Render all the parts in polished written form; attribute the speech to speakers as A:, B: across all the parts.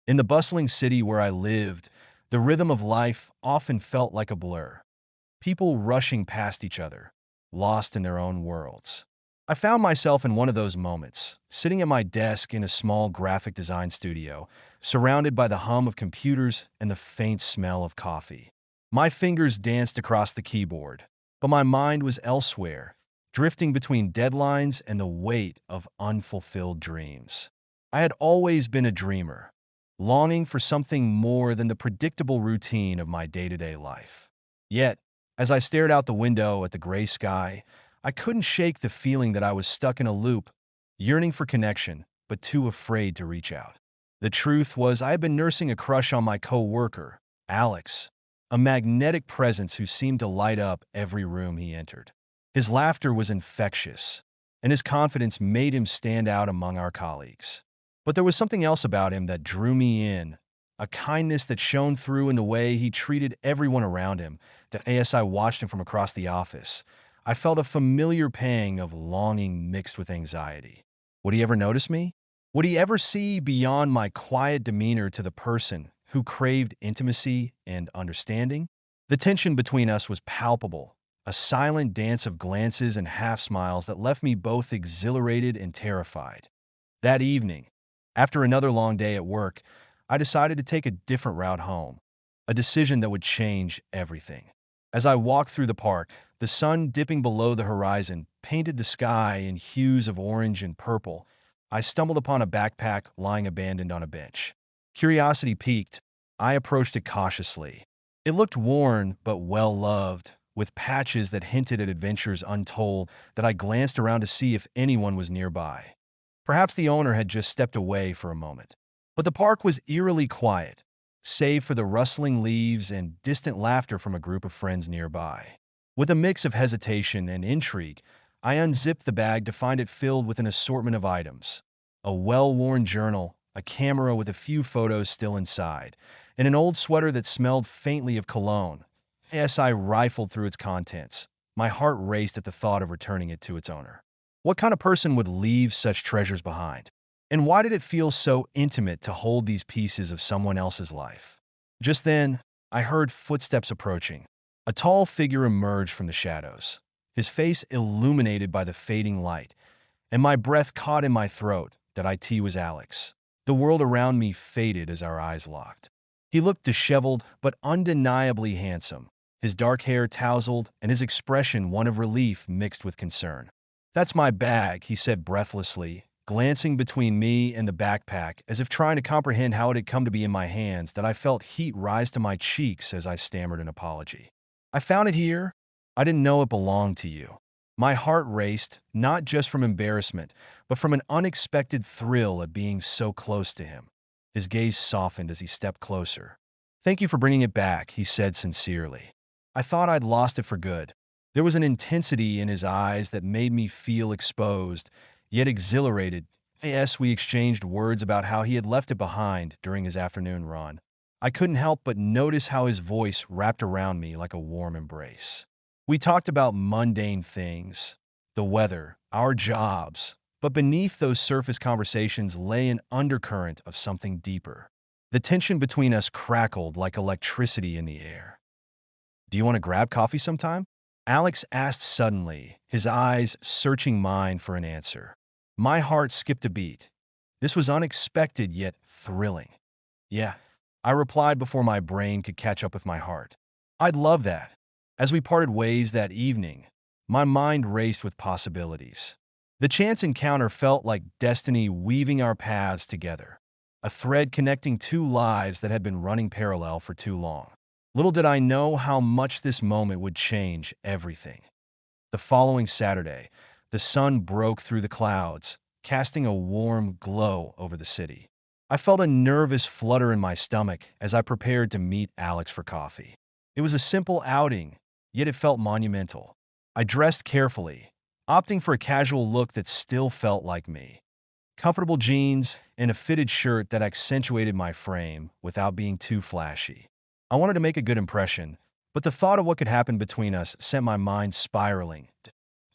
A: In the bustling city where I lived, the rhythm of life often felt like a blur. People rushing past each other, lost in their own worlds. I found myself in one of those moments, sitting at my desk in a small graphic design studio, surrounded by the hum of computers and the faint smell of coffee. My fingers danced across the keyboard, but my mind was elsewhere, drifting between deadlines and the weight of unfulfilled dreams. I had always been a dreamer, longing for something more than the predictable routine of my day-to-day life. Yet, as I stared out the window at the gray sky, I couldn't shake the feeling that I was stuck in a loop, yearning for connection, but too afraid to reach out. The truth was, I had been nursing a crush on my co-worker, Alex, a magnetic presence who seemed to light up every room he entered. His laughter was infectious, and his confidence made him stand out among our colleagues. But there was something else about him that drew me in, a kindness that shone through in the way he treated everyone around him. As I watched him from across the office, I felt a familiar pang of longing mixed with anxiety. Would he ever notice me? Would he ever see beyond my quiet demeanor to the person who craved intimacy and understanding? The tension between us was palpable, a silent dance of glances and half-smiles that left me both exhilarated and terrified. That evening, after another long day at work, I decided to take a different route home, a decision that would change everything. As I walked through the park, the sun dipping below the horizon painted the sky in hues of orange and purple. I stumbled upon a backpack lying abandoned on a bench. Curiosity piqued. I approached it cautiously. It looked worn but well-loved, with patches that hinted at adventures untold. That I glanced around to see if anyone was nearby. Perhaps the owner had just stepped away for a moment. But the park was eerily quiet, save for the rustling leaves and distant laughter from a group of friends nearby. With a mix of hesitation and intrigue, I unzipped the bag to find it filled with an assortment of items. A well-worn journal, a camera with a few photos still inside, and an old sweater that smelled faintly of cologne. As I rifled through its contents, my heart raced at the thought of returning it to its owner. What kind of person would leave such treasures behind? And why did it feel so intimate to hold these pieces of someone else's life? Just then, I heard footsteps approaching. A tall figure emerged from the shadows, his face illuminated by the fading light, and my breath caught in my throat. That it was Alex. The world around me faded as our eyes locked. He looked disheveled but undeniably handsome, his dark hair tousled and his expression one of relief mixed with concern. "That's my bag," he said breathlessly, glancing between me and the backpack as if trying to comprehend how it had come to be in my hands. That I felt heat rise to my cheeks as I stammered an apology. "I found it here. I didn't know it belonged to you." My heart raced, not just from embarrassment, but from an unexpected thrill at being so close to him. His gaze softened as he stepped closer. "Thank you for bringing it back," he said sincerely. "I thought I'd lost it for good." There was an intensity in his eyes that made me feel exposed, yet exhilarated. As we exchanged words about how he had left it behind during his afternoon run, I couldn't help but notice how his voice wrapped around me like a warm embrace. We talked about mundane things, the weather, our jobs, but beneath those surface conversations lay an undercurrent of something deeper. The tension between us crackled like electricity in the air. "Do you want to grab coffee sometime?" Alex asked suddenly, his eyes searching mine for an answer. My heart skipped a beat. This was unexpected yet thrilling. "Yeah," I replied before my brain could catch up with my heart. "I'd love that." As we parted ways that evening, my mind raced with possibilities. The chance encounter felt like destiny weaving our paths together, a thread connecting two lives that had been running parallel for too long. Little did I know how much this moment would change everything. The following Saturday, the sun broke through the clouds, casting a warm glow over the city. I felt a nervous flutter in my stomach as I prepared to meet Alex for coffee. It was a simple outing, yet it felt monumental. I dressed carefully, opting for a casual look that still felt like me. Comfortable jeans and a fitted shirt that accentuated my frame without being too flashy. I wanted to make a good impression, but the thought of what could happen between us sent my mind spiraling.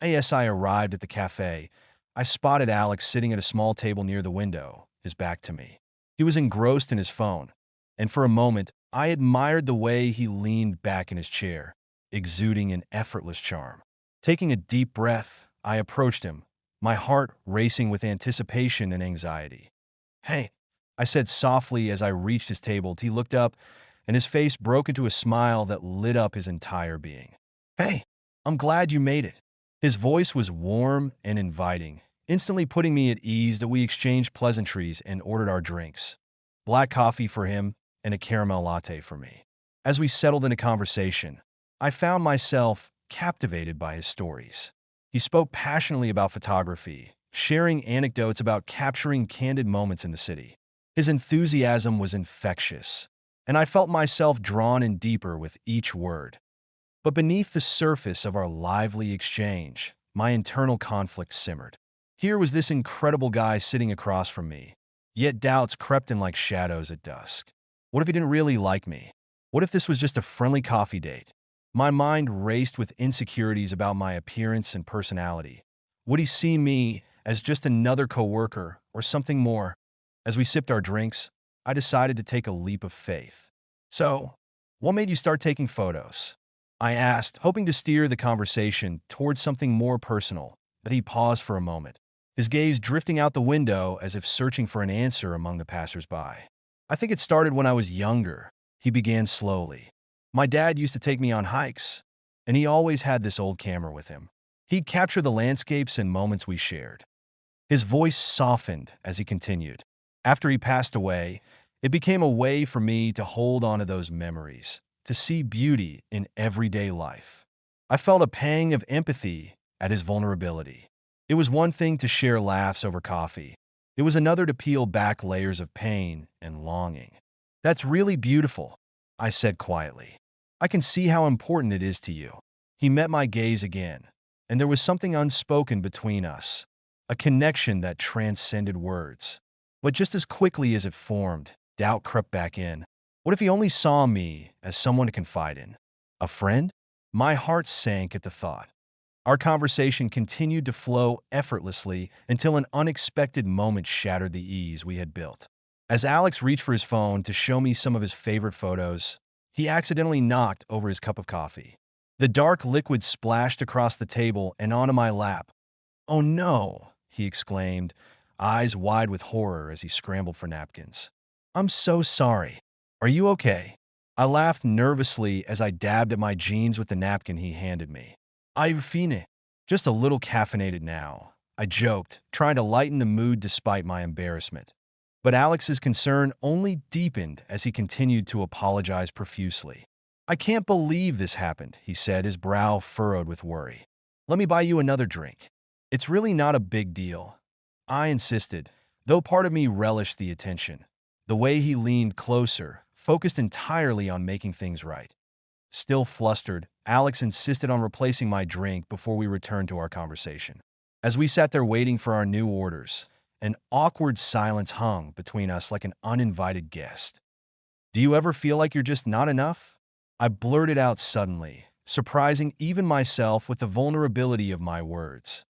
A: As I arrived at the cafe, I spotted Alex sitting at a small table near the window, his back to me. He was engrossed in his phone, and for a moment, I admired the way he leaned back in his chair, exuding an effortless charm. Taking a deep breath, I approached him, my heart racing with anticipation and anxiety. "Hey," I said softly as I reached his table. He looked up, and his face broke into a smile that lit up his entire being. "Hey, I'm glad you made it." His voice was warm and inviting, instantly putting me at ease. That we exchanged pleasantries and ordered our drinks. Black coffee for him and a caramel latte for me. As we settled into conversation, I found myself captivated by his stories. He spoke passionately about photography, sharing anecdotes about capturing candid moments in the city. His enthusiasm was infectious, and I felt myself drawn in deeper with each word. But beneath the surface of our lively exchange, my internal conflict simmered. Here was this incredible guy sitting across from me, yet doubts crept in like shadows at dusk. What if he didn't really like me? What if this was just a friendly coffee date? My mind raced with insecurities about my appearance and personality. Would he see me as just another coworker or something more? As we sipped our drinks, I decided to take a leap of faith. "So, what made you start taking photos?" I asked, hoping to steer the conversation towards something more personal, but he paused for a moment, his gaze drifting out the window as if searching for an answer among the passersby. "I think it started when I was younger," he began slowly. "My dad used to take me on hikes, and he always had this old camera with him. He'd capture the landscapes and moments we shared." His voice softened as he continued. "After he passed away, it became a way for me to hold on to those memories, to see beauty in everyday life." I felt a pang of empathy at his vulnerability. It was one thing to share laughs over coffee. It was another to peel back layers of pain and longing. "That's really beautiful," I said quietly. "I can see how important it is to you." He met my gaze again, and there was something unspoken between us, a connection that transcended words. But just as quickly as it formed, doubt crept back in. What if he only saw me as someone to confide in? A friend? My heart sank at the thought. Our conversation continued to flow effortlessly until an unexpected moment shattered the ease we had built. As Alex reached for his phone to show me some of his favorite photos, he accidentally knocked over his cup of coffee. The dark liquid splashed across the table and onto my lap. "Oh no," he exclaimed, eyes wide with horror as he scrambled for napkins. "I'm so sorry. Are you okay?" I laughed nervously as I dabbed at my jeans with the napkin he handed me. "I'm fine. Just a little caffeinated now," I joked, trying to lighten the mood despite my embarrassment. But Alex's concern only deepened as he continued to apologize profusely. "I can't believe this happened," he said, his brow furrowed with worry. "Let me buy you another drink." "It's really not a big deal," I insisted, though part of me relished the attention. The way he leaned closer, focused entirely on making things right. Still flustered, Alex insisted on replacing my drink before we returned to our conversation. As we sat there waiting for our new orders, an awkward silence hung between us like an uninvited guest. "Do you ever feel like you're just not enough?" I blurted out suddenly, surprising even myself with the vulnerability of my words.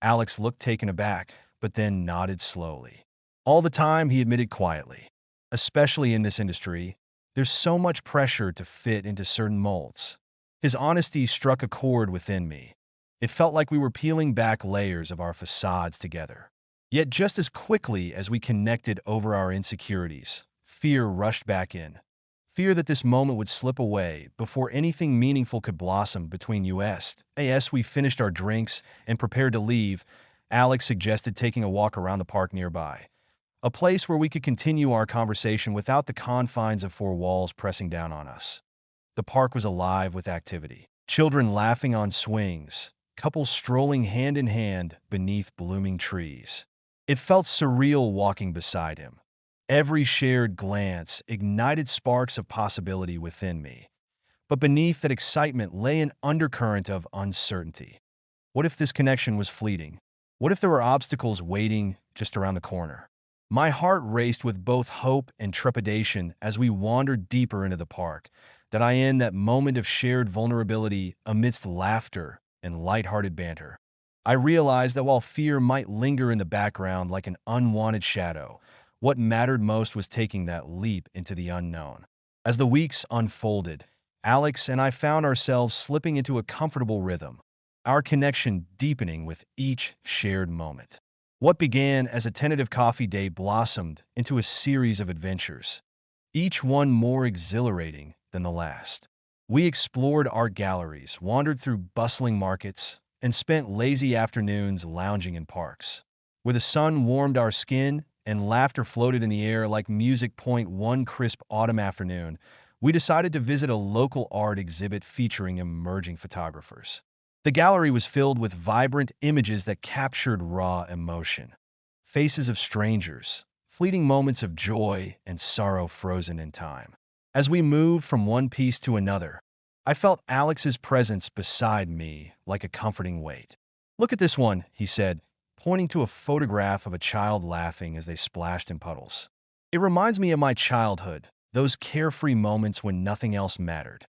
A: Alex looked taken aback, but then nodded slowly. "All the time," he admitted quietly. "Especially in this industry, there's so much pressure to fit into certain molds." His honesty struck a chord within me. It felt like we were peeling back layers of our facades together. Yet just as quickly as we connected over our insecurities, fear rushed back in. Fear that this moment would slip away before anything meaningful could blossom between us. As we finished our drinks and prepared to leave, Alex suggested taking a walk around the park nearby, a place where we could continue our conversation without the confines of four walls pressing down on us. The park was alive with activity. Children laughing on swings, couples strolling hand in hand beneath blooming trees. It felt surreal walking beside him. Every shared glance ignited sparks of possibility within me. But beneath that excitement lay an undercurrent of uncertainty. What if this connection was fleeting? What if there were obstacles waiting just around the corner? My heart raced with both hope and trepidation as we wandered deeper into the park, in that moment of shared vulnerability amidst laughter and lighthearted banter. I realized that while fear might linger in the background like an unwanted shadow, What mattered most was taking that leap into the unknown. As the weeks unfolded, Alex and I found ourselves slipping into a comfortable rhythm, our connection deepening with each shared moment. What began as a tentative coffee date blossomed into a series of adventures, each one more exhilarating than the last. We explored art galleries, wandered through bustling markets, and spent lazy afternoons lounging in parks, where the sun warmed our skin and laughter floated in the air like music. One crisp autumn afternoon, we decided to visit a local art exhibit featuring emerging photographers. The gallery was filled with vibrant images that captured raw emotion. Faces of strangers, fleeting moments of joy and sorrow frozen in time. As we moved from one piece to another, I felt Alex's presence beside me like a comforting weight. "Look at this one," he said, pointing to a photograph of a child laughing as they splashed in puddles. "It reminds me of my childhood, those carefree moments when nothing else mattered."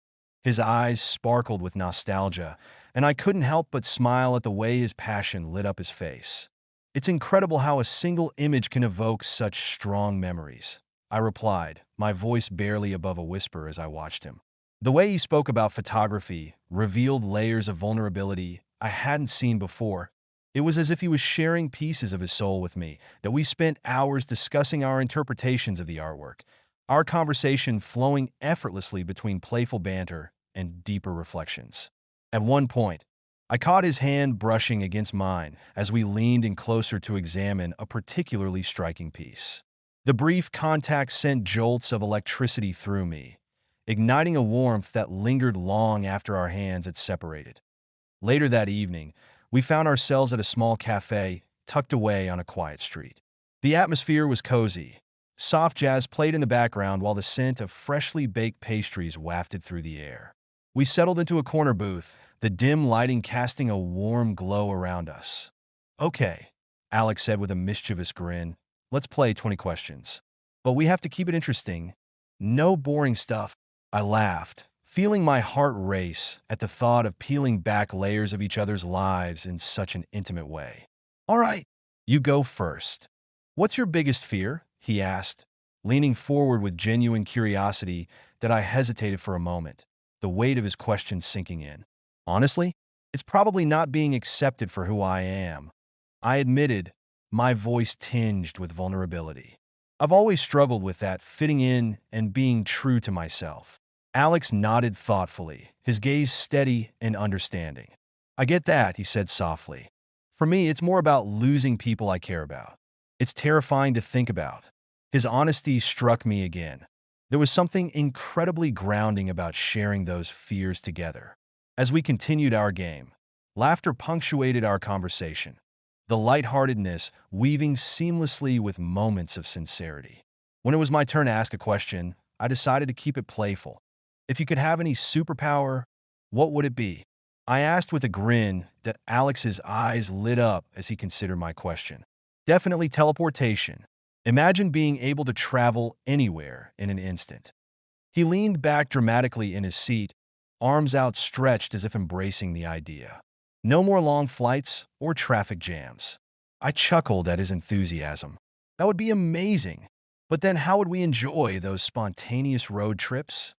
A: His eyes sparkled with nostalgia, and I couldn't help but smile at the way his passion lit up his face. "It's incredible how a single image can evoke such strong memories," I replied, my voice barely above a whisper as I watched him. The way he spoke about photography revealed layers of vulnerability I hadn't seen before. It was as if he was sharing pieces of his soul with me, that we spent hours discussing our interpretations of the artwork, our conversation flowing effortlessly between playful banter and deeper reflections. At one point, I caught his hand brushing against mine as we leaned in closer to examine a particularly striking piece. The brief contact sent jolts of electricity through me, igniting a warmth that lingered long after our hands had separated. Later that evening, we found ourselves at a small cafe tucked away on a quiet street. The atmosphere was cozy. Soft jazz played in the background while the scent of freshly baked pastries wafted through the air. We settled into a corner booth, the dim lighting casting a warm glow around us. "Okay," Alex said with a mischievous grin, "let's play 20 questions. But we have to keep it interesting. No boring stuff." I laughed, feeling my heart race at the thought of peeling back layers of each other's lives in such an intimate way. "All right, you go first. What's your biggest fear?" he asked, leaning forward with genuine curiosity that I hesitated for a moment, the weight of his question sinking in. "Honestly, it's probably not being accepted for who I am," I admitted, my voice tinged with vulnerability. "I've always struggled with that, fitting in and being true to myself." Alex nodded thoughtfully, his gaze steady and understanding. "I get that," he said softly. "For me, it's more about losing people I care about. It's terrifying to think about." His honesty struck me again. There was something incredibly grounding about sharing those fears together. As we continued our game, laughter punctuated our conversation, the lightheartedness weaving seamlessly with moments of sincerity. When it was my turn to ask a question, I decided to keep it playful. "If you could have any superpower, what would it be?" I asked with a grin that Alex's eyes lit up as he considered my question. "Definitely teleportation. Imagine being able to travel anywhere in an instant." He leaned back dramatically in his seat, arms outstretched as if embracing the idea. No more long flights or traffic jams. I chuckled at his enthusiasm. "That would be amazing. But then how would we enjoy those spontaneous road trips?"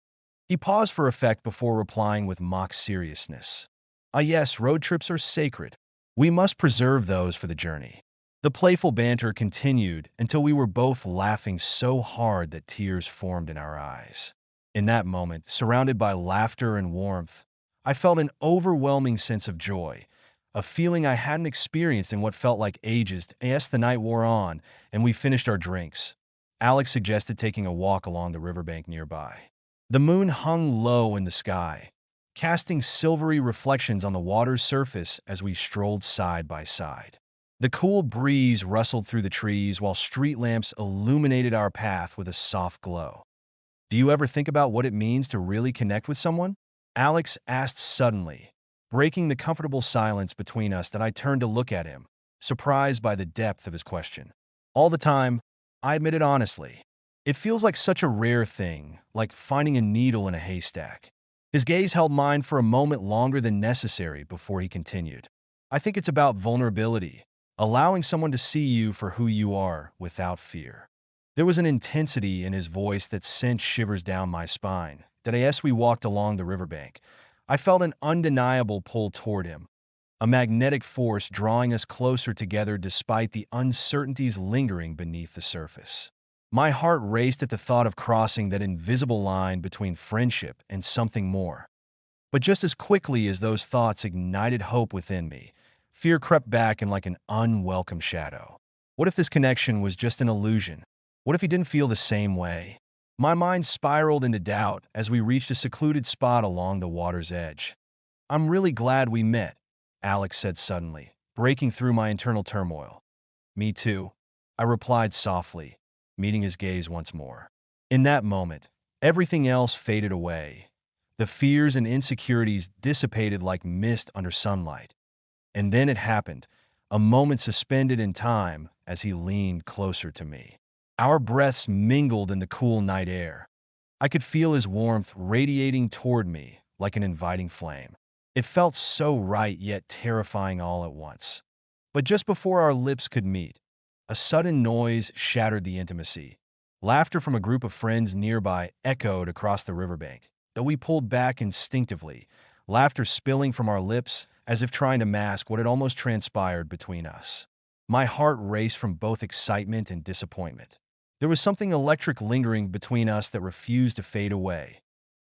A: He paused for effect before replying with mock seriousness. "Ah yes, road trips are sacred. We must preserve those for the journey." The playful banter continued until we were both laughing so hard that tears formed in our eyes. In that moment, surrounded by laughter and warmth, I felt an overwhelming sense of joy, a feeling I hadn't experienced in what felt like ages. As the night wore on and we finished our drinks, Alex suggested taking a walk along the riverbank nearby. The moon hung low in the sky, casting silvery reflections on the water's surface as we strolled side by side. The cool breeze rustled through the trees while street lamps illuminated our path with a soft glow. "Do you ever think about what it means to really connect with someone?" Alex asked suddenly, breaking the comfortable silence between us. That I turned to look at him, surprised by the depth of his question. "All the time," I admitted honestly. "It feels like such a rare thing, like finding a needle in a haystack." His gaze held mine for a moment longer than necessary before he continued. "I think it's about vulnerability, allowing someone to see you for who you are without fear." There was an intensity in his voice that sent shivers down my spine. That as we walked along the riverbank, I felt an undeniable pull toward him, a magnetic force drawing us closer together despite the uncertainties lingering beneath the surface. My heart raced at the thought of crossing that invisible line between friendship and something more. But just as quickly as those thoughts ignited hope within me, fear crept back in like an unwelcome shadow. What if this connection was just an illusion? What if he didn't feel the same way? My mind spiraled into doubt as we reached a secluded spot along the water's edge. "I'm really glad we met," Alex said suddenly, breaking through my internal turmoil. "Me too," I replied softly, meeting his gaze once more. In that moment, everything else faded away. The fears and insecurities dissipated like mist under sunlight. And then it happened, a moment suspended in time as he leaned closer to me. Our breaths mingled in the cool night air. I could feel his warmth radiating toward me like an inviting flame. It felt so right yet terrifying all at once. But just before our lips could meet, a sudden noise shattered the intimacy. Laughter from a group of friends nearby echoed across the riverbank, though we pulled back instinctively, laughter spilling from our lips as if trying to mask what had almost transpired between us. My heart raced from both excitement and disappointment. There was something electric lingering between us that refused to fade away.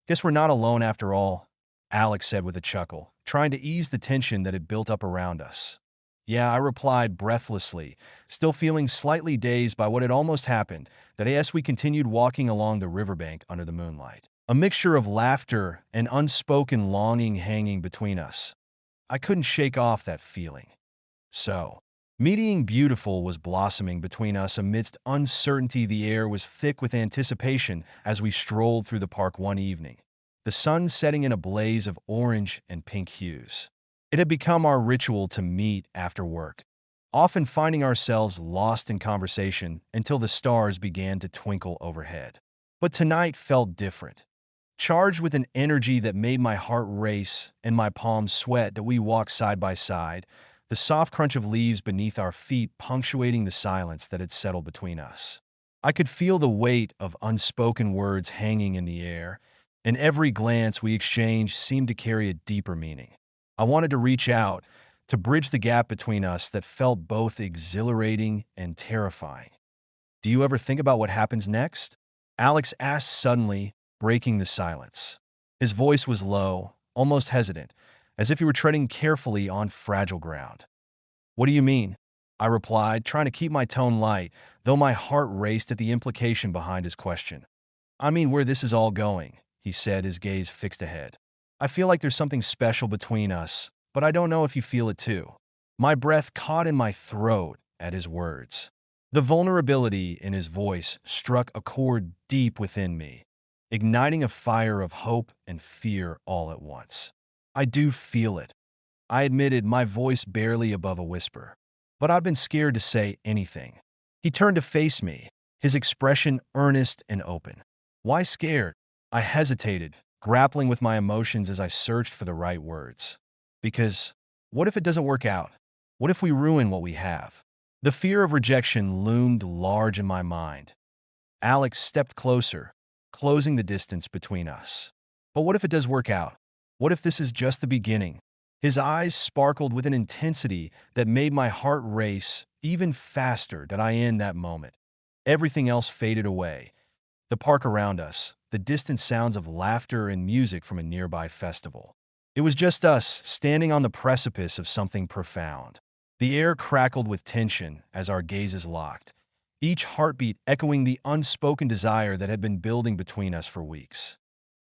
A: "Guess we're not alone after all," Alex said with a chuckle, trying to ease the tension that had built up around us. "Yeah," I replied breathlessly, still feeling slightly dazed by what had almost happened, that as we continued walking along the riverbank under the moonlight. A mixture of laughter and unspoken longing hanging between us. I couldn't shake off that feeling. So, meeting beautiful was blossoming between us amidst uncertainty. The air was thick with anticipation as we strolled through the park one evening, the sun setting in a blaze of orange and pink hues. It had become our ritual to meet after work, often finding ourselves lost in conversation until the stars began to twinkle overhead. But tonight felt different. Charged with an energy that made my heart race and my palms sweat, that we walked side by side, the soft crunch of leaves beneath our feet punctuating the silence that had settled between us. I could feel the weight of unspoken words hanging in the air, and every glance we exchanged seemed to carry a deeper meaning. I wanted to reach out, to bridge the gap between us that felt both exhilarating and terrifying. "Do you ever think about what happens next?" Alex asked suddenly, breaking the silence. His voice was low, almost hesitant, as if he were treading carefully on fragile ground. "What do you mean?" I replied, trying to keep my tone light, though my heart raced at the implication behind his question. "I mean where this is all going," he said, his gaze fixed ahead. "I feel like there's something special between us, but I don't know if you feel it too." My breath caught in my throat at his words. The vulnerability in his voice struck a chord deep within me, igniting a fire of hope and fear all at once. "I do feel it," I admitted, my voice barely above a whisper. "But I've been scared to say anything." He turned to face me, his expression earnest and open. "Why scared?" I hesitated, grappling with my emotions as I searched for the right words. "Because what if it doesn't work out? What if we ruin what we have?" The fear of rejection loomed large in my mind. Alex stepped closer, closing the distance between us. "But what if it does work out? What if this is just the beginning?" His eyes sparkled with an intensity that made my heart race even faster. That I in that moment, everything else faded away. The park around us, the distant sounds of laughter and music from a nearby festival. It was just us, standing on the precipice of something profound. The air crackled with tension as our gazes locked, each heartbeat echoing the unspoken desire that had been building between us for weeks.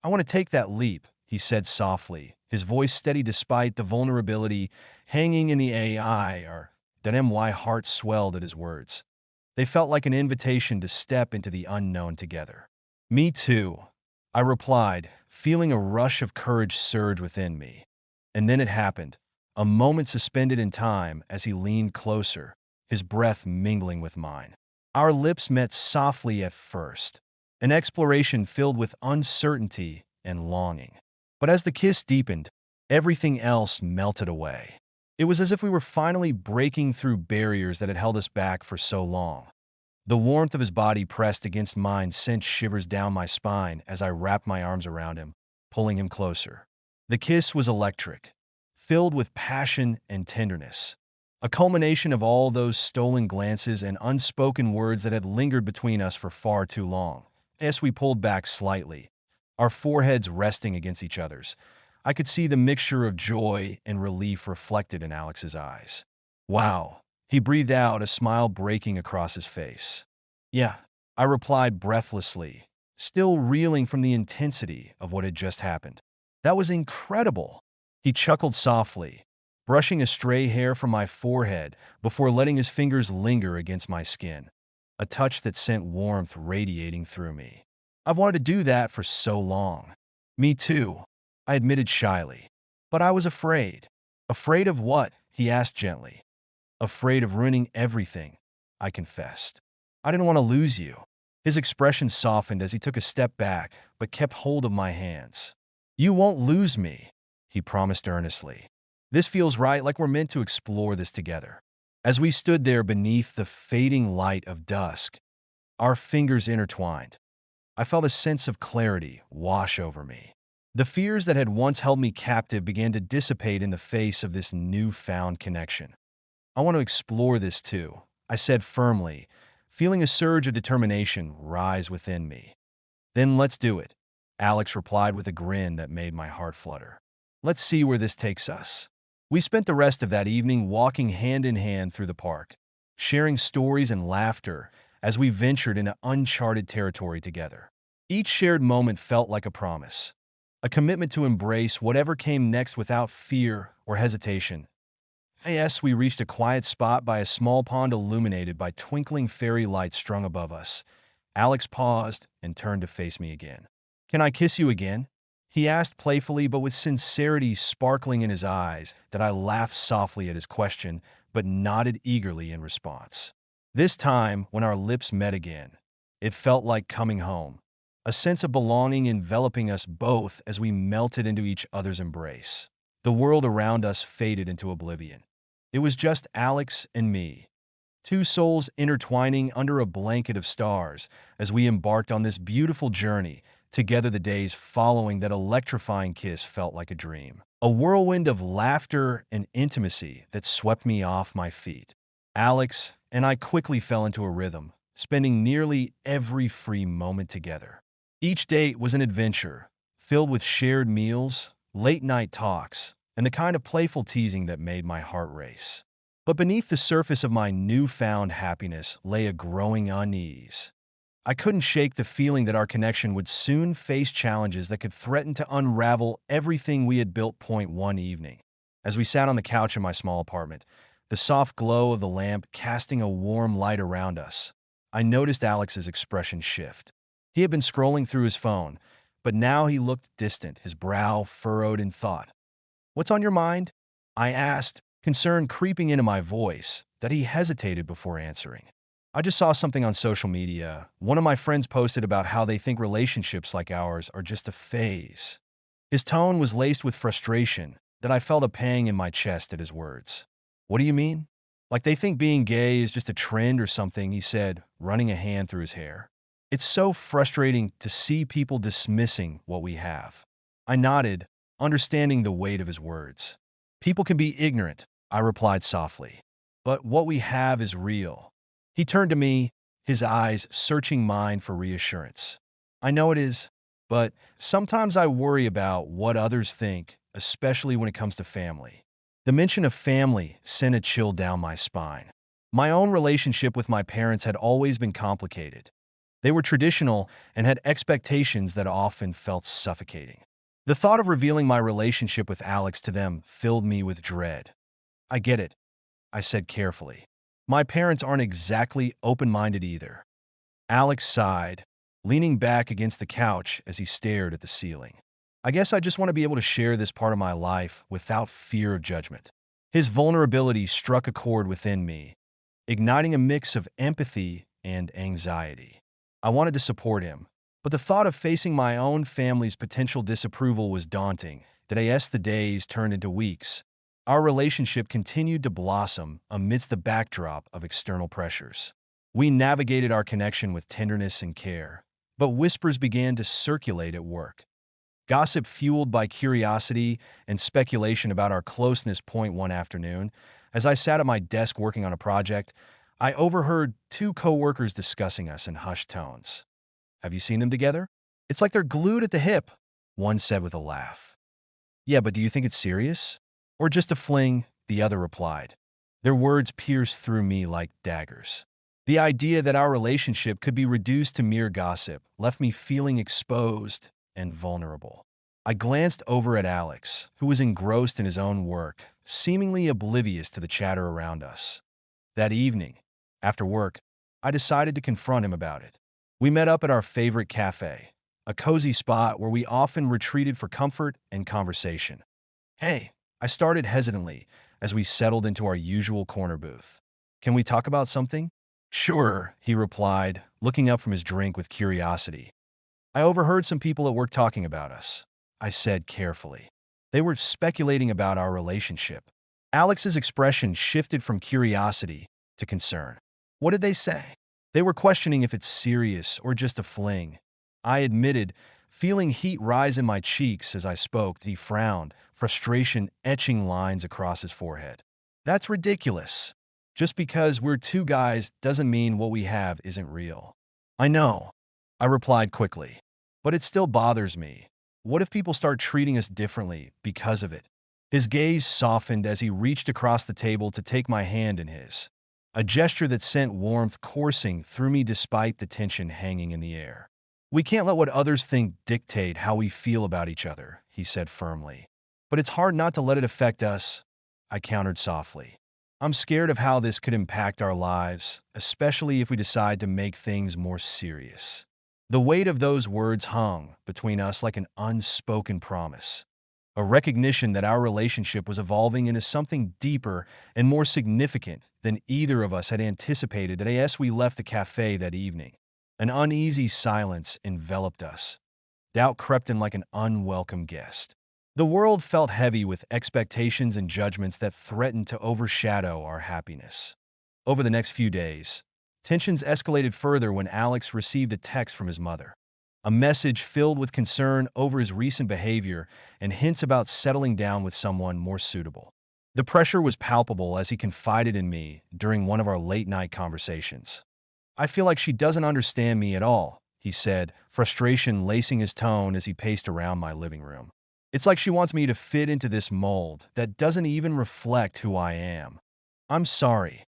A: "I want to take that leap," he said softly, his voice steady despite the vulnerability hanging in the AI, or that my heart swelled at his words. They felt like an invitation to step into the unknown together. "Me too," I replied, feeling a rush of courage surge within me. And then it happened, a moment suspended in time as he leaned closer, his breath mingling with mine. Our lips met softly at first, an exploration filled with uncertainty and longing. But as the kiss deepened, everything else melted away. It was as if we were finally breaking through barriers that had held us back for so long. The warmth of his body pressed against mine sent shivers down my spine as I wrapped my arms around him, pulling him closer. The kiss was electric, filled with passion and tenderness, a culmination of all those stolen glances and unspoken words that had lingered between us for far too long. As we pulled back slightly, our foreheads resting against each other's, I could see the mixture of joy and relief reflected in Alex's eyes. Wow, he breathed out, a smile breaking across his face. Yeah, I replied breathlessly, still reeling from the intensity of what had just happened. That was incredible. He chuckled softly, brushing a stray hair from my forehead before letting his fingers linger against my skin, a touch that sent warmth radiating through me. I've wanted to do that for so long. Me too, I admitted shyly. But I was afraid. Afraid of what? He asked gently. Afraid of ruining everything, I confessed. I didn't want to lose you. His expression softened as he took a step back, but kept hold of my hands. You won't lose me, he promised earnestly. This feels right, like we're meant to explore this together. As we stood there beneath the fading light of dusk, our fingers intertwined, I felt a sense of clarity wash over me. The fears that had once held me captive began to dissipate in the face of this newfound connection. I want to explore this too, I said firmly, feeling a surge of determination rise within me. Then let's do it, Alex replied with a grin that made my heart flutter. Let's see where this takes us. We spent the rest of that evening walking hand in hand through the park, sharing stories and laughter as we ventured into uncharted territory together. Each shared moment felt like a promise, a commitment to embrace whatever came next without fear or hesitation. Yes, we reached a quiet spot by a small pond illuminated by twinkling fairy lights strung above us. Alex paused and turned to face me again. Can I kiss you again? He asked playfully but with sincerity sparkling in his eyes that I laughed softly at his question but nodded eagerly in response. This time, when our lips met again, it felt like coming home, a sense of belonging enveloping us both as we melted into each other's embrace. The world around us faded into oblivion. It was just Alex and me, two souls intertwining under a blanket of stars as we embarked on this beautiful journey. Together, the days following that electrifying kiss felt like a dream, a whirlwind of laughter and intimacy that swept me off my feet. Alex and I quickly fell into a rhythm, spending nearly every free moment together. Each date was an adventure, filled with shared meals, late-night talks, and the kind of playful teasing that made my heart race. But beneath the surface of my newfound happiness lay a growing unease. I couldn't shake the feeling that our connection would soon face challenges that could threaten to unravel everything we had built. One evening, as we sat on the couch in my small apartment, the soft glow of the lamp casting a warm light around us, I noticed Alex's expression shift. He had been scrolling through his phone, but now he looked distant, his brow furrowed in thought. What's on your mind? I asked, concern creeping into my voice that he hesitated before answering. I just saw something on social media. One of my friends posted about how they think relationships like ours are just a phase. His tone was laced with frustration that I felt a pang in my chest at his words. What do you mean? Like they think being gay is just a trend or something, he said, running a hand through his hair. It's so frustrating to see people dismissing what we have. I nodded, understanding the weight of his words. People can be ignorant, I replied softly. But what we have is real. He turned to me, his eyes searching mine for reassurance. I know it is, but sometimes I worry about what others think, especially when it comes to family. The mention of family sent a chill down my spine. My own relationship with my parents had always been complicated. They were traditional and had expectations that often felt suffocating. The thought of revealing my relationship with Alex to them filled me with dread. I get it, I said carefully. My parents aren't exactly open-minded either. Alex sighed, leaning back against the couch as he stared at the ceiling. I guess I just want to be able to share this part of my life without fear of judgment. His vulnerability struck a chord within me, igniting a mix of empathy and anxiety. I wanted to support him, but the thought of facing my own family's potential disapproval was daunting. As the days turned into weeks, our relationship continued to blossom amidst the backdrop of external pressures. We navigated our connection with tenderness and care, but whispers began to circulate at work. Gossip fueled by curiosity and speculation about our closeness. One afternoon, as I sat at my desk working on a project, I overheard two coworkers discussing us in hushed tones. Have you seen them together? It's like they're glued at the hip, one said with a laugh. Yeah, but do you think it's serious? Or just a fling? The other replied. Their words pierced through me like daggers. The idea that our relationship could be reduced to mere gossip left me feeling exposed and vulnerable. I glanced over at Alex, who was engrossed in his own work, seemingly oblivious to the chatter around us. That evening, after work, I decided to confront him about it. We met up at our favorite cafe, a cozy spot where we often retreated for comfort and conversation. Hey, I started hesitantly as we settled into our usual corner booth. Can we talk about something? Sure, he replied, looking up from his drink with curiosity. I overheard some people at work talking about us, I said carefully. They were speculating about our relationship. Alex's expression shifted from curiosity to concern. What did they say? They were questioning if it's serious or just a fling. I admitted, feeling heat rise in my cheeks as I spoke. He frowned, frustration etching lines across his forehead. That's ridiculous. Just because we're two guys doesn't mean what we have isn't real. I know, I replied quickly, but it still bothers me. What if people start treating us differently because of it? His gaze softened as he reached across the table to take my hand in his, a gesture that sent warmth coursing through me despite the tension hanging in the air. We can't let what others think dictate how we feel about each other, he said firmly. But it's hard not to let it affect us, I countered softly. I'm scared of how this could impact our lives, especially if we decide to make things more serious. The weight of those words hung between us like an unspoken promise, a recognition that our relationship was evolving into something deeper and more significant than either of us had anticipated as we left the cafe that evening. An uneasy silence enveloped us. Doubt crept in like an unwelcome guest. The world felt heavy with expectations and judgments that threatened to overshadow our happiness. Over the next few days, tensions escalated further when Alex received a text from his mother. A message filled with concern over his recent behavior and hints about settling down with someone more suitable. The pressure was palpable as he confided in me during one of our late-night conversations. I feel like she doesn't understand me at all, he said, frustration lacing his tone as he paced around my living room. It's like she wants me to fit into this mold that doesn't even reflect who I am. I'm sorry,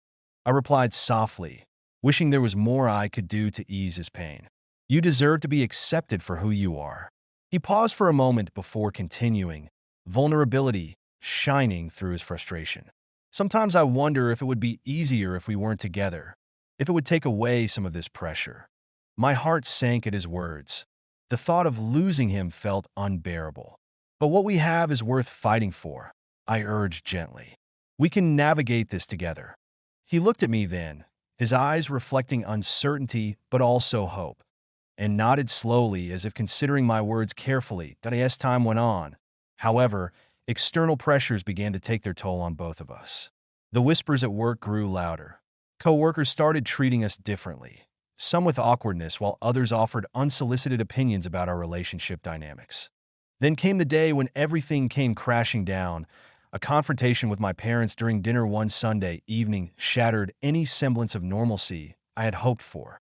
A: I replied softly, wishing there was more I could do to ease his pain. You deserve to be accepted for who you are. He paused for a moment before continuing, vulnerability shining through his frustration. Sometimes I wonder if it would be easier if we weren't together, if it would take away some of this pressure. My heart sank at his words. The thought of losing him felt unbearable. But what we have is worth fighting for, I urged gently. We can navigate this together. He looked at me then, his eyes reflecting uncertainty but also hope, and nodded slowly as if considering my words carefully. As time went on, however, external pressures began to take their toll on both of us. The whispers at work grew louder. Co-workers started treating us differently, some with awkwardness while others offered unsolicited opinions about our relationship dynamics. Then came the day when everything came crashing down. A confrontation with my parents during dinner one Sunday evening shattered any semblance of normalcy I had hoped for.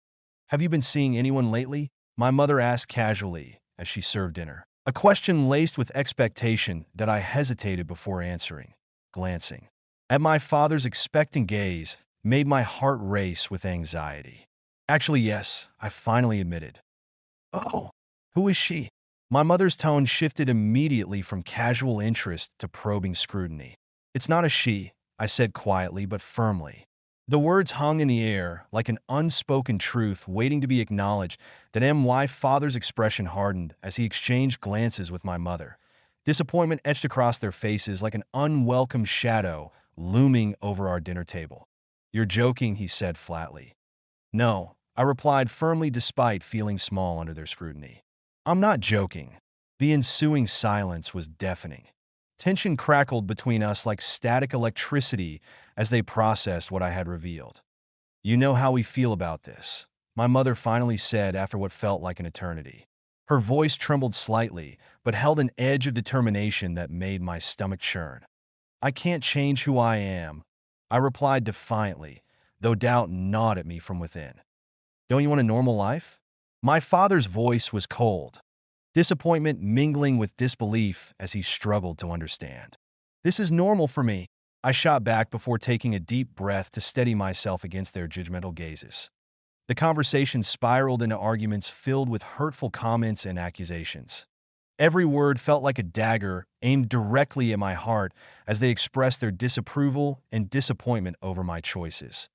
A: Have you been seeing anyone lately? My mother asked casually as she served dinner, a question laced with expectation that I hesitated before answering. Glancing at my father's expectant gaze made my heart race with anxiety. Actually, yes, I finally admitted. Oh, who is she? My mother's tone shifted immediately from casual interest to probing scrutiny. It's not a she, I said quietly but firmly. The words hung in the air like an unspoken truth waiting to be acknowledged. My father's expression hardened as he exchanged glances with my mother. Disappointment etched across their faces like an unwelcome shadow looming over our dinner table. You're joking, he said flatly. No, I replied firmly despite feeling small under their scrutiny. I'm not joking. The ensuing silence was deafening. Tension crackled between us like static electricity as they processed what I had revealed. You know how we feel about this, my mother finally said after what felt like an eternity. Her voice trembled slightly, but held an edge of determination that made my stomach churn. I can't change who I am, I replied defiantly, though doubt gnawed at me from within. Don't you want a normal life? My father's voice was cold, disappointment mingling with disbelief as he struggled to understand. This is normal for me, I shot back before taking a deep breath to steady myself against their judgmental gazes. The conversation spiraled into arguments filled with hurtful comments and accusations. Every word felt like a dagger aimed directly at my heart as they expressed their disapproval and disappointment over my choices.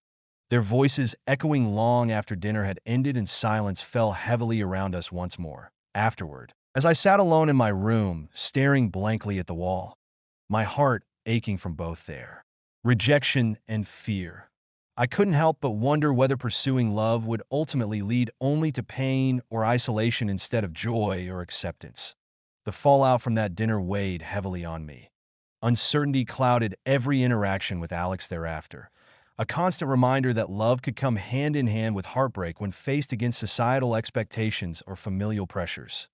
A: Their voices echoing long after dinner had ended and silence fell heavily around us once more. Afterward, as I sat alone in my room, staring blankly at the wall, my heart aching from both their rejection and fear, I couldn't help but wonder whether pursuing love would ultimately lead only to pain or isolation instead of joy or acceptance. The fallout from that dinner weighed heavily on me. Uncertainty clouded every interaction with Alex thereafter, a constant reminder that love could come hand in hand with heartbreak when faced against societal expectations or familial pressures.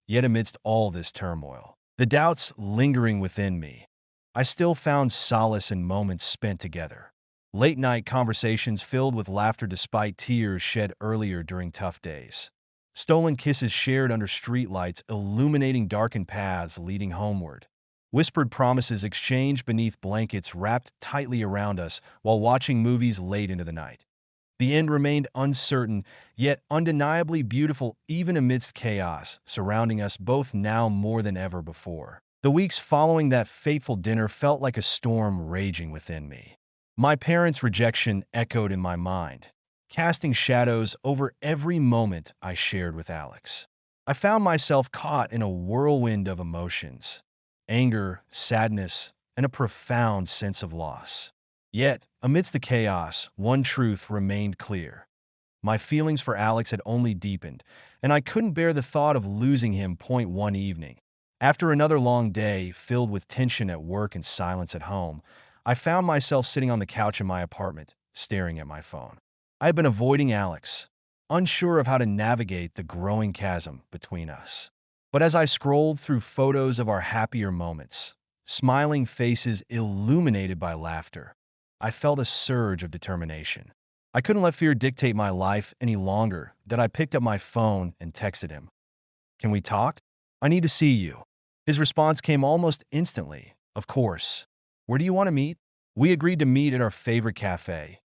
A: Yet amidst all this turmoil, the doubts lingering within me, I still found solace in moments spent together. Late-night conversations filled with laughter despite tears shed earlier during tough days. Stolen kisses shared under streetlights illuminating darkened paths leading homeward. Whispered promises exchanged beneath blankets wrapped tightly around us while watching movies late into the night. The end remained uncertain, yet undeniably beautiful even amidst chaos surrounding us both now more than ever before. The weeks following that fateful dinner felt like a storm raging within me. My parents' rejection echoed in my mind, casting shadows over every moment I shared with Alex. I found myself caught in a whirlwind of emotions: anger, sadness, and a profound sense of loss. Yet, amidst the chaos, one truth remained clear. My feelings for Alex had only deepened, and I couldn't bear the thought of losing him. One evening, after another long day filled with tension at work and silence at home, I found myself sitting on the couch in my apartment, staring at my phone. I had been avoiding Alex, unsure of how to navigate the growing chasm between us. But as I scrolled through photos of our happier moments, smiling faces illuminated by laughter, I felt a surge of determination. I couldn't let fear dictate my life any longer that I picked up my phone and texted him. "Can we talk? I need to see you." His response came almost instantly. "Of course. Where do you want to meet?" We agreed to meet at our favorite cafe,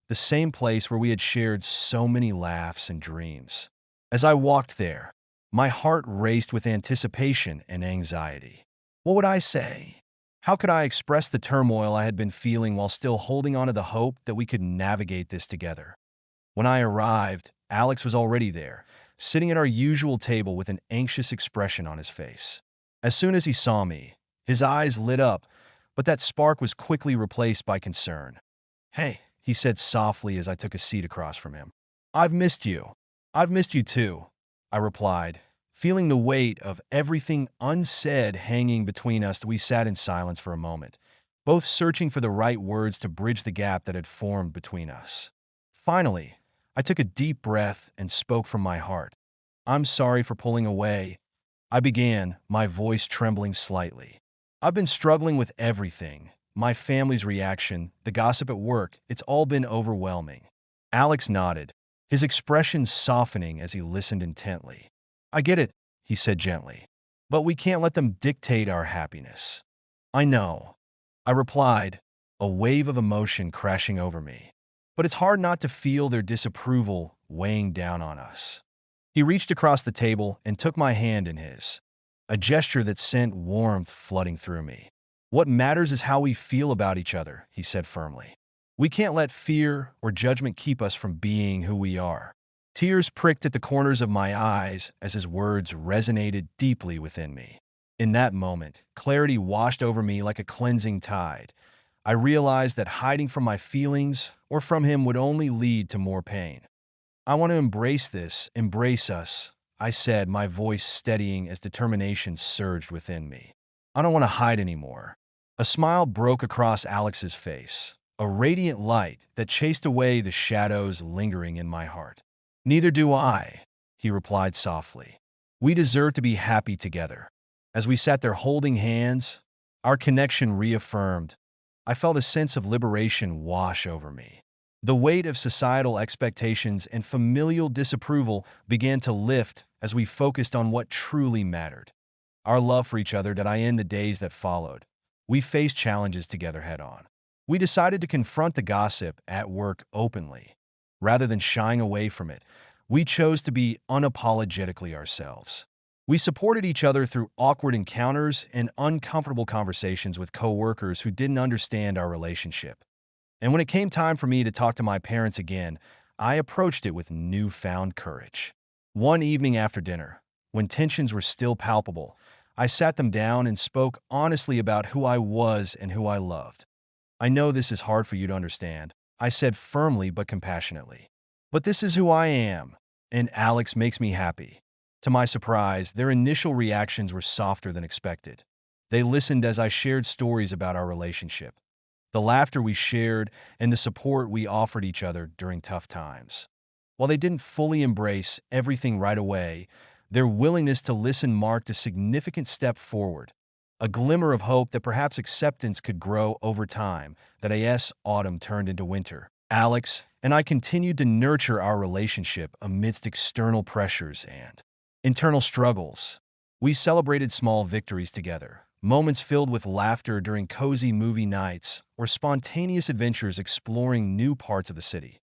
A: the same place where we had shared so many laughs and dreams. As I walked there, my heart raced with anticipation and anxiety. What would I say? How could I express the turmoil I had been feeling while still holding on to the hope that we could navigate this together? When I arrived, Alex was already there, sitting at our usual table with an anxious expression on his face. As soon as he saw me, his eyes lit up, but that spark was quickly replaced by concern. "Hey," he said softly as I took a seat across from him. "I've missed you." "I've missed you too," I replied, feeling the weight of everything unsaid hanging between us. We sat in silence for a moment, both searching for the right words to bridge the gap that had formed between us. Finally, I took a deep breath and spoke from my heart. "I'm sorry for pulling away," I began, my voice trembling slightly. "I've been struggling with everything. My family's reaction, the gossip at work, it's all been overwhelming." Alex nodded, his expression softening as he listened intently. "I get it," he said gently, "but we can't let them dictate our happiness." "I know," I replied, a wave of emotion crashing over me. "But it's hard not to feel their disapproval weighing down on us." He reached across the table and took my hand in his, a gesture that sent warmth flooding through me. "What matters is how we feel about each other," he said firmly. "We can't let fear or judgment keep us from being who we are." Tears pricked at the corners of my eyes as his words resonated deeply within me. In that moment, clarity washed over me like a cleansing tide. I realized that hiding from my feelings or from him would only lead to more pain. "I want to embrace us," I said, my voice steadying as determination surged within me. "I don't want to hide anymore." A smile broke across Alex's face, a radiant light that chased away the shadows lingering in my heart. "Neither do I," he replied softly. "We deserve to be happy together." As we sat there holding hands, our connection reaffirmed, I felt a sense of liberation wash over me. The weight of societal expectations and familial disapproval began to lift as we focused on what truly mattered. Our love for each other did not end the days that followed. We faced challenges together head-on. We decided to confront the gossip at work openly. Rather than shying away from it, we chose to be unapologetically ourselves. We supported each other through awkward encounters and uncomfortable conversations with coworkers who didn't understand our relationship. And when it came time for me to talk to my parents again, I approached it with newfound courage. One evening after dinner, when tensions were still palpable, I sat them down and spoke honestly about who I was and who I loved. "I know this is hard for you to understand," I said firmly but compassionately. "But this is who I am, and Alex makes me happy." To my surprise, their initial reactions were softer than expected. They listened as I shared stories about our relationship, the laughter we shared, and the support we offered each other during tough times. While they didn't fully embrace everything right away, their willingness to listen marked a significant step forward, a glimmer of hope that perhaps acceptance could grow over time. That as autumn turned into winter, Alex and I continued to nurture our relationship amidst external pressures and internal struggles. We celebrated small victories together, moments filled with laughter during cozy movie nights or spontaneous adventures exploring new parts of the city.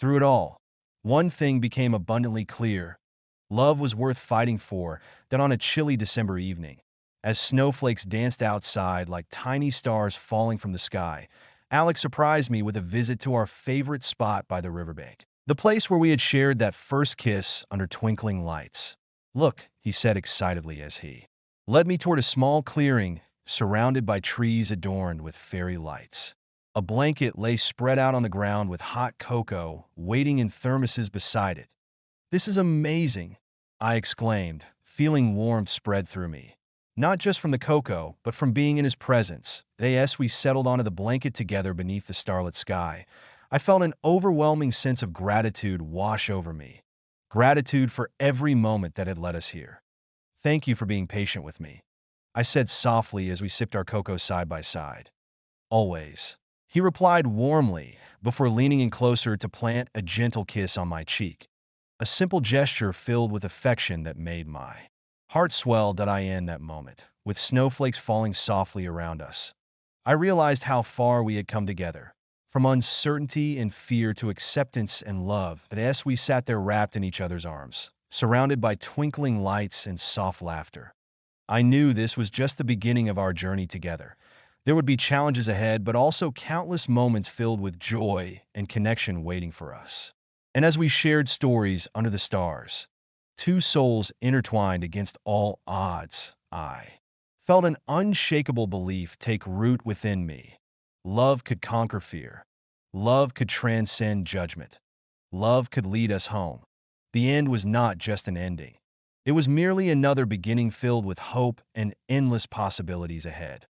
A: Through it all, one thing became abundantly clear: love was worth fighting for. That on a chilly December evening, as snowflakes danced outside like tiny stars falling from the sky, Alex surprised me with a visit to our favorite spot by the riverbank, the place where we had shared that first kiss under twinkling lights. "Look," he said excitedly as he led me toward a small clearing surrounded by trees adorned with fairy lights. A blanket lay spread out on the ground with hot cocoa waiting in thermoses beside it. "This is amazing," I exclaimed, feeling warmth spread through me. Not just from the cocoa, but from being in his presence. As we settled onto the blanket together beneath the starlit sky, I felt an overwhelming sense of gratitude wash over me. Gratitude for every moment that had led us here. "Thank you for being patient with me," I said softly as we sipped our cocoa side by side. "Always," he replied warmly before leaning in closer to plant a gentle kiss on my cheek. A simple gesture filled with affection that made my heart swell. In that moment, with snowflakes falling softly around us, I realized how far we had come together. From uncertainty and fear to acceptance and love. As we sat there wrapped in each other's arms, surrounded by twinkling lights and soft laughter, I knew this was just the beginning of our journey together. There would be challenges ahead, but also countless moments filled with joy and connection waiting for us. And as we shared stories under the stars, two souls intertwined against all odds, I felt an unshakable belief take root within me. Love could conquer fear. Love could transcend judgment. Love could lead us home. The end was not just an ending. It was merely another beginning filled with hope and endless possibilities ahead.